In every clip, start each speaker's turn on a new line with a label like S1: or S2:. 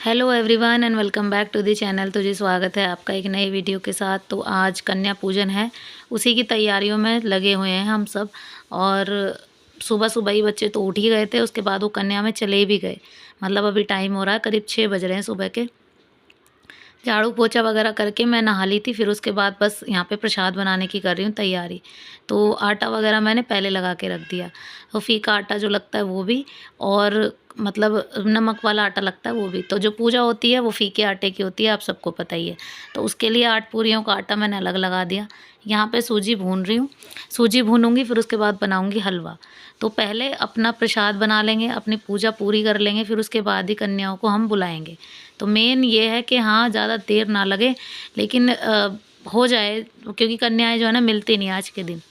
S1: Hello everyone and welcome back to the channel. तो जी स्वागत है आपका एक नई वीडियो के साथ। तो आज कन्या पूजन है, उसी की तैयारियों में लगे हुए हैं हम सब। और सुबह सुबह ही बच्चे तो उठ ही गए थे, उसके बाद वो कन्या में चले भी गए। मतलब अभी टाइम हो रहा है, करीब 6 बज रहे हैं सुबह के। झाड़ू पोछा वगैरह करके मैं नहा ली थी, फिर उसके बाद बस यहाँ पे प्रसाद बनाने की कर रही हूँ तैयारी। तो आटा वगैरह मैंने पहले लगा के रख दिया। तो फीका आटा जो लगता है वो भी, और मतलब नमक वाला आटा लगता है वो भी। तो जो पूजा होती है वो फीके आटे की होती है, आप सबको पता ही है। तो उसके लिए 8 पूरियों का आटा मैंने अलग लगा दिया। यहाँ पे सूजी भून रही हूँ, सूजी भूनूंगी फिर उसके बाद बनाऊंगी हलवा। तो पहले अपना प्रसाद बना लेंगे, अपनी पूजा पूरी कर लेंगे, फिर उसके बाद ही कन्याओं को हम बुलाएंगे। तो मेन ये है कि हाँ ज़्यादा देर ना लगे, लेकिन हो जाए, क्योंकि कन्याएं जो है ना मिलती नहीं आज के दिन।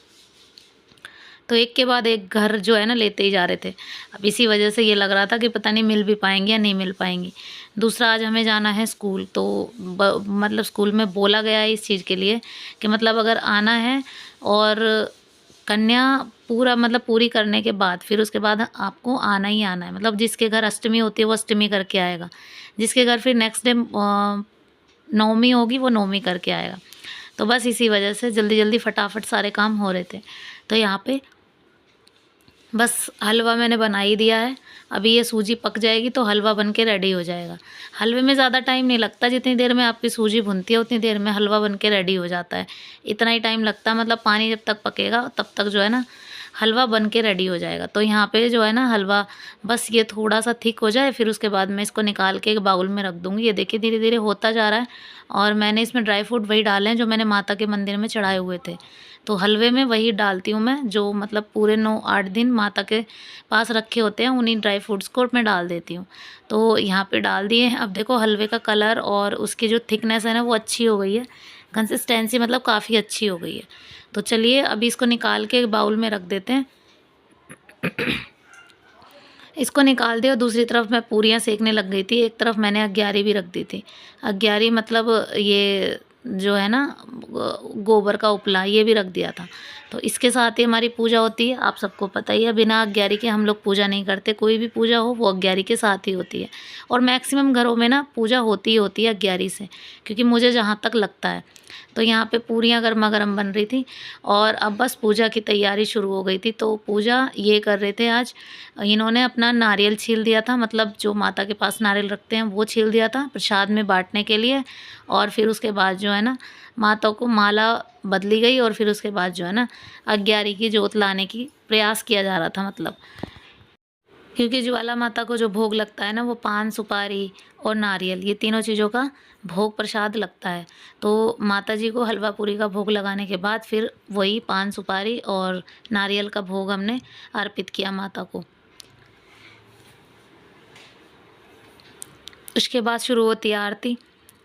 S1: तो एक के बाद एक घर जो है ना लेते ही जा रहे थे। अब इसी वजह से ये लग रहा था कि पता नहीं मिल भी पाएंगे या नहीं मिल पाएंगी। दूसरा, आज हमें जाना है स्कूल। तो मतलब स्कूल में बोला गया है इस चीज़ के लिए कि मतलब अगर आना है और कन्या पूरा मतलब पूरी करने के बाद फिर उसके बाद आपको आना ही आना है। मतलब जिसके घर अष्टमी होती है वो अष्टमी करके आएगा, जिसके घर फिर नेक्स्ट डे नवमी होगी वो नवमी करके आएगा। तो बस इसी वजह से जल्दी जल्दी फटाफट सारे काम हो रहे थे। तो यहाँ पे बस हलवा मैंने बना ही दिया है। अभी ये सूजी पक जाएगी तो हलवा बन के रेडी हो जाएगा। हलवे में ज़्यादा टाइम नहीं लगता, जितनी देर में आपकी सूजी भुनती है उतनी देर में हलवा बन के रेडी हो जाता है। इतना ही टाइम लगता है, मतलब पानी जब तक पकेगा तब तक जो है ना हलवा बन के रेडी हो जाएगा। तो यहाँ पे जो है ना हलवा बस ये थोड़ा सा थिक हो जाए, फिर उसके बाद मैं इसको निकाल के एक बाउल में रख दूँगी। ये देखिए धीरे धीरे होता जा रहा है। और मैंने इसमें ड्राई फ्रूट वही डाले हैं जो मैंने माता के मंदिर में चढ़ाए हुए थे। तो हलवे में वही डालती हूँ मैं, जो मतलब पूरे 9-8 दिन माता के पास रखे होते हैं, उन्हीं ड्राई फ्रूट्स को मैं डाल देती हूँ। तो यहाँ पे डाल दिए हैं। अब देखो हलवे का कलर और उसकी जो थिकनेस है ना वो अच्छी हो गई है, कंसिस्टेंसी मतलब काफ़ी अच्छी हो गई है। तो चलिए अभी इसको निकाल के बाउल में रख देते हैं। इसको निकाल दिया और दूसरी तरफ मैं पूरियाँ सेकने लग गई थी। एक तरफ मैंने अग्यारी भी रख दी थी। अग्यारी मतलब ये जो है ना गोबर का उपला, ये भी रख दिया था। तो इसके साथ ही हमारी पूजा होती है, आप सबको पता ही है। बिना अग्यारी के हम लोग पूजा नहीं करते, कोई भी पूजा हो वो अग्यारी के साथ ही होती है। और मैक्सिमम घरों में ना पूजा होती ही होती है अग्यारी से, क्योंकि मुझे जहाँ तक लगता है। तो यहाँ पे पूरियाँ गर्मा गर्म बन रही थी और अब बस पूजा की तैयारी शुरू हो गई थी। तो पूजा ये कर रहे थे आज, इन्होंने अपना नारियल छील दिया था, मतलब जो माता के पास नारियल रखते हैं वो छील दिया था प्रसाद में बांटने के लिए। और फिर उसके बाद जो है ना माता को माला बदली गई, और फिर उसके बाद जो है ना अग्यारी की जोत लाने की प्रयास किया जा रहा था। मतलब क्योंकि ज्वाला माता को जो भोग लगता है ना वो पान सुपारी और नारियल, ये तीनों चीज़ों का भोग प्रसाद लगता है। तो माता जी को हलवा पूरी का भोग लगाने के बाद फिर वही पान सुपारी और नारियल का भोग हमने अर्पित किया माता को। उसके बाद शुरू होती है आरती।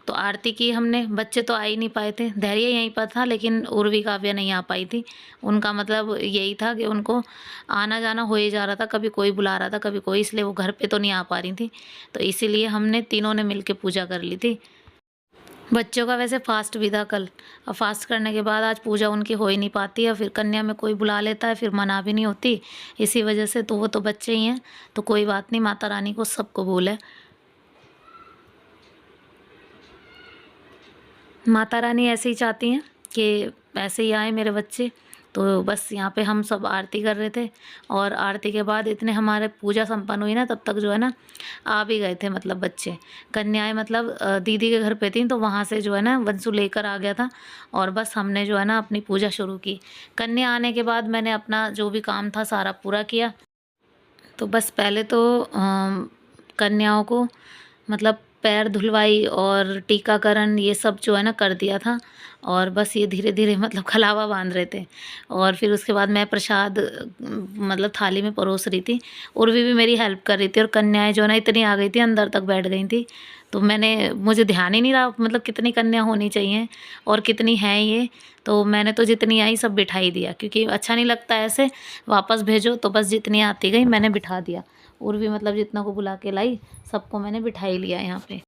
S1: तो आरती की हमने, बच्चे तो आ ही नहीं पाए थे, धैर्य यहीं पर था, लेकिन उर्वी काव्या नहीं आ पाई थी। उनका मतलब यही था कि उनको आना जाना हो ही जा रहा था, कभी कोई बुला रहा था कभी कोई, इसलिए वो घर पे तो नहीं आ पा रही थी। तो इसीलिए हमने तीनों ने मिल के पूजा कर ली थी। बच्चों का वैसे फास्ट भी था कल, और फास्ट करने के बाद आज पूजा उनकी हो ही नहीं पाती है। फिर कन्या में कोई बुला लेता है, फिर मना भी नहीं होती इसी वजह से। तो वो तो बच्चे ही हैं, तो कोई बात नहीं, माता रानी को सब कबूल है। माता रानी ऐसे ही चाहती हैं कि ऐसे ही आए मेरे बच्चे। तो बस यहाँ पे हम सब आरती कर रहे थे, और आरती के बाद इतने हमारे पूजा संपन्न हुई ना तब तक जो है ना आ भी गए थे, मतलब बच्चे कन्याएं, मतलब दीदी के घर पे थी, तो वहाँ से जो है ना वंशु लेकर आ गया था। और बस हमने जो है ना अपनी पूजा शुरू की। कन्या आने के बाद मैंने अपना जो भी काम था सारा पूरा किया। तो बस पहले तो कन्याओं को मतलब पैर धुलवाई और टीकाकरण ये सब जो है ना कर दिया था। और बस ये धीरे धीरे मतलब खलावा बांध रहे थे। और फिर उसके बाद मैं प्रसाद मतलब थाली में परोस रही थी। उर्वी भी मेरी हेल्प कर रही थी, और कन्याएं जो है ना इतनी आ गई थी, अंदर तक बैठ गई थी। तो मुझे ध्यान ही नहीं रहा मतलब कितनी कन्या होनी चाहिए और कितनी हैं ये। तो मैंने तो जितनी आई सब बिठा ही दिया, क्योंकि अच्छा नहीं लगता ऐसे वापस भेजो। तो बस जितनी आती गई मैंने बिठा दिया। और भी मतलब जितना को बुला के लाई सबको मैंने बिठा ही लिया यहाँ पे।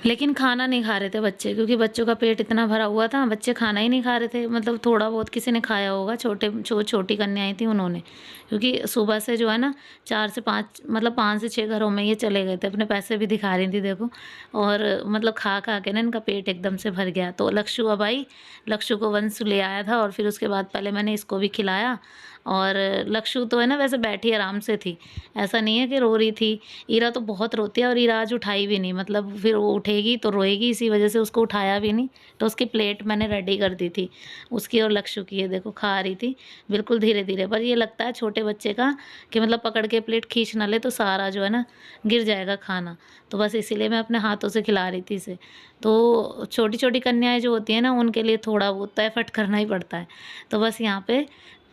S1: लेकिन खाना नहीं खा रहे थे बच्चे, क्योंकि बच्चों का पेट इतना भरा हुआ था, बच्चे खाना ही नहीं खा रहे थे। मतलब थोड़ा बहुत किसी ने खाया होगा, छोटी कन्याएं थी उन्होंने, क्योंकि सुबह से जो है ना 4 से 5 मतलब 5 से 6 घरों में ये चले गए थे। अपने पैसे भी दिखा रही थी देखो, और मतलब खा खा के ना इनका पेट एकदम से भर गया। तो लक्षु अब आई, लक्षु को वंश ले आया था, और फिर उसके बाद पहले मैंने इसको भी खिलाया। और लक्षु तो है ना वैसे बैठी आराम से थी, ऐसा नहीं है कि रो रही थी। ईरा तो बहुत रोती है, और ईरा आज उठाई भी नहीं, मतलब फिर वो उठेगी तो रोएगी, इसी वजह से उसको उठाया भी नहीं। तो उसकी प्लेट मैंने रेडी कर दी थी, उसकी और लक्षु की। ये देखो खा रही थी बिल्कुल धीरे धीरे, पर ये लगता है छोटे बच्चे का कि मतलब पकड़ के प्लेट खींच ना ले तो सारा जो है ना गिर जाएगा खाना। तो बस इसीलिए मैं अपने हाथों से खिला रही थी इसे। तो छोटी छोटी कन्याएं जो होती हैं ना, उनके लिए थोड़ा बहुत तो एफर्ट करना ही पड़ता है। तो बस यहाँ पे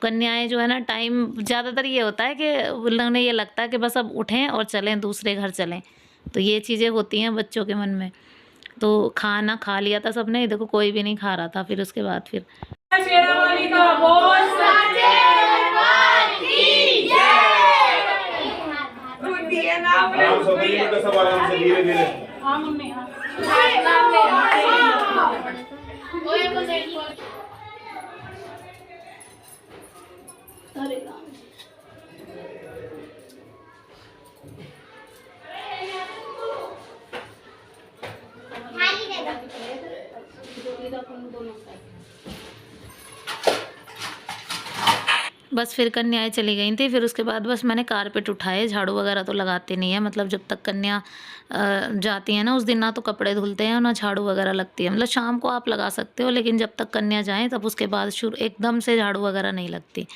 S1: कन्याएं जो है ना, टाइम ज़्यादातर ये होता है कि उन्हें ये लगता है कि बस अब उठें और चलें, दूसरे घर चलें। तो ये चीज़ें होती हैं बच्चों के मन में। तो खाना खा लिया था सबने, देखो कोई भी नहीं खा रहा था। फिर उसके बाद फिर बस फिर कन्याएं चली गई थी। फिर उसके बाद बस मैंने कारपेट उठाए, झाड़ू वगैरह तो लगाते नहीं है, मतलब जब तक कन्या जाती है ना उस दिन ना तो कपड़े धुलते हैं ना झाड़ू वगैरह लगती है। मतलब शाम को आप लगा सकते हो, लेकिन जब तक कन्या जाए तब उसके बाद शुरू एकदम से झाड़ू वगैरह नहीं लगती।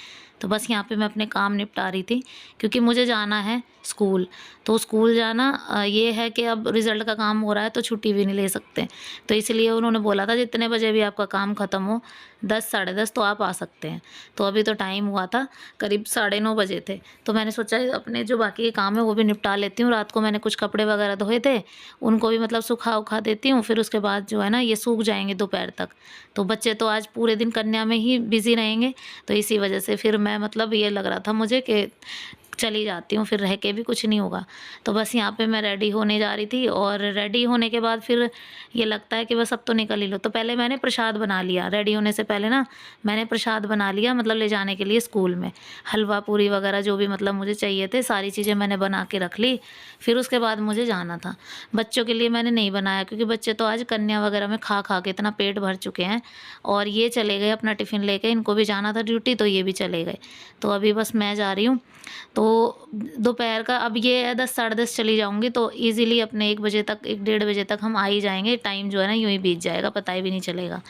S1: तो बस यहाँ पे मैं अपने काम निपटा रही थी, क्योंकि मुझे जाना है स्कूल। तो स्कूल जाना ये है कि अब रिज़ल्ट का काम हो रहा है तो छुट्टी भी नहीं ले सकते। तो इसलिए उन्होंने बोला था जितने बजे भी आपका काम ख़त्म हो, 10 साढ़े 10 तो आप आ सकते हैं। तो अभी तो टाइम हुआ था करीब 9:30 बजे थे। तो मैंने सोचा अपने जो बाकी के काम है वो भी निपटा लेती हूँ। रात को मैंने कुछ कपड़े वगैरह धोए थे, उनको भी मतलब सुखा उखा देती हूँ। फिर उसके बाद जो है ना ये सूख जाएंगे दोपहर तक। तो बच्चे तो आज पूरे दिन कन्या में ही बिज़ी रहेंगे, तो इसी वजह से फिर मैं मतलब ये लग रहा था मुझे कि चली जाती हूँ, फिर रह के भी कुछ नहीं होगा। तो बस यहाँ पे मैं रेडी होने जा रही थी, और रेडी होने के बाद फिर ये लगता है कि बस अब तो निकल ही लो। तो पहले मैंने प्रसाद बना लिया, रेडी होने से पहले ना मैंने प्रसाद बना लिया, मतलब ले जाने के लिए स्कूल में। हलवा पूरी वगैरह जो भी मतलब मुझे चाहिए थे सारी चीज़ें मैंने बना के रख ली। फिर उसके बाद मुझे जाना था। बच्चों के लिए मैंने नहीं बनाया, क्योंकि बच्चे तो आज कन्या वगैरह में खा खा के इतना पेट भर चुके हैं। और ये चले गए अपना टिफ़िन लेके, इनको भी जाना था ड्यूटी, तो ये भी चले गए। तो अभी बस मैं जा रही हूँ। तो दोपहर का अब ये है 10 साढ़े 10 चली जाऊँगी, तो ईज़िली अपने 1 बजे तक 1 डेढ़ बजे तक हम आ ही जाएँगे। टाइम जो है ना यूँ ही बीत जाएगा, पता ही भी नहीं चलेगा।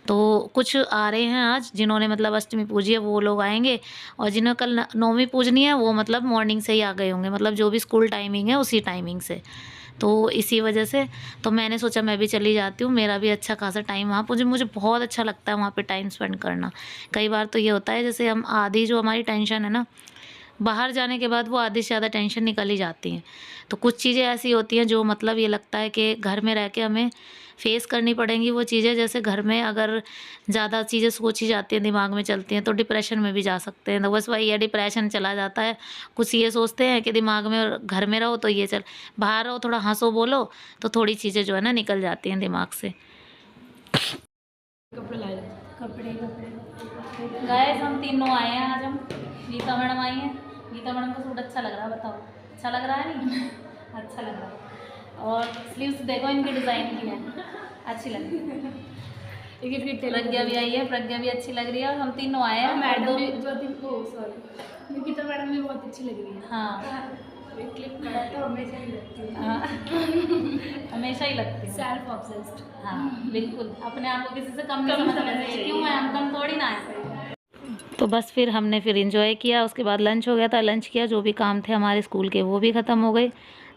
S1: तो कुछ आ रहे हैं आज जिन्होंने मतलब अष्टमी पूजी है वो लोग आएँगे, और जिन्हें कल नवमी पूजनी है वो मतलब मॉर्निंग से ही आ गए होंगे, मतलब जो भी स्कूल टाइमिंग है उसी टाइमिंग से। तो इसी वजह से तो मैंने सोचा मैं भी चली जाती हूँ, मेरा भी अच्छा खासा टाइम वहाँ मुझे बहुत अच्छा लगता है वहाँ पे टाइम स्पेंड करना। कई बार तो ये होता है जैसे हम आधी जो हमारी टेंशन है ना, बाहर जाने के बाद वो आधी से ज़्यादा टेंशन निकल ही जाती हैं। तो कुछ चीज़ें ऐसी होती हैं जो मतलब ये लगता है कि घर में रह के हमें फेस करनी पड़ेंगी वो चीज़ें। जैसे घर में अगर ज़्यादा चीज़ें सोची जाती हैं, दिमाग में चलती हैं, तो डिप्रेशन में भी जा सकते हैं। तो बस वही है, डिप्रेशन चला जाता है। कुछ ये सोचते हैं कि दिमाग में, और घर में रहो तो ये चल, बाहर रहो थोड़ा हंसो बोलो तो थोड़ी चीज़ें जो है ना निकल जाती हैं दिमाग से।
S2: कपड़े लाए, कपड़े
S1: गाइस हम तीनों आए हैं आज। हम गीता मैडम आई हैं। गीता मैडम का सूट अच्छा लग रहा है, बताओ अच्छा लग रहा है नहीं? अच्छा लग रहा है। और स्लीव्स देखो इनकी डिज़ाइन की है, अच्छी लग रही है।
S2: एक फिर
S1: प्रज्ञा भी आई है, प्रज्ञा भी अच्छी लग रही है, और हम तीनों आए हैं।
S2: मैडम भी सॉरी गीता मैडम भी बहुत अच्छी लग रही है।
S1: हाँ
S2: क्लिप करा तो हमेशा ही लगती है।
S1: हाँ हमेशा ही लगती है,
S2: सेल्फ ऑब्सेस्ड।
S1: हाँ बिल्कुल, अपने आप को किसी से कम नहीं समझना चाहिए। क्यों है, हम कम थोड़ी ना है। तो बस फिर हमने फिर एंजॉय किया, उसके बाद लंच हो गया था, लंच किया, जो भी काम थे हमारे स्कूल के वो भी ख़त्म हो गए।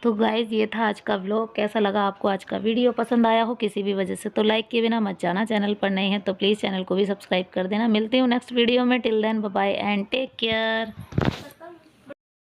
S1: तो गाइज़ ये था आज का व्लॉग। कैसा लगा आपको आज का वीडियो? पसंद आया हो किसी भी वजह से तो लाइक किए बिना मत जाना। चैनल पर नए हैं तो प्लीज़ चैनल को भी सब्सक्राइब कर देना। मिलती हूँ नेक्स्ट वीडियो में। Till then bye bye and take care.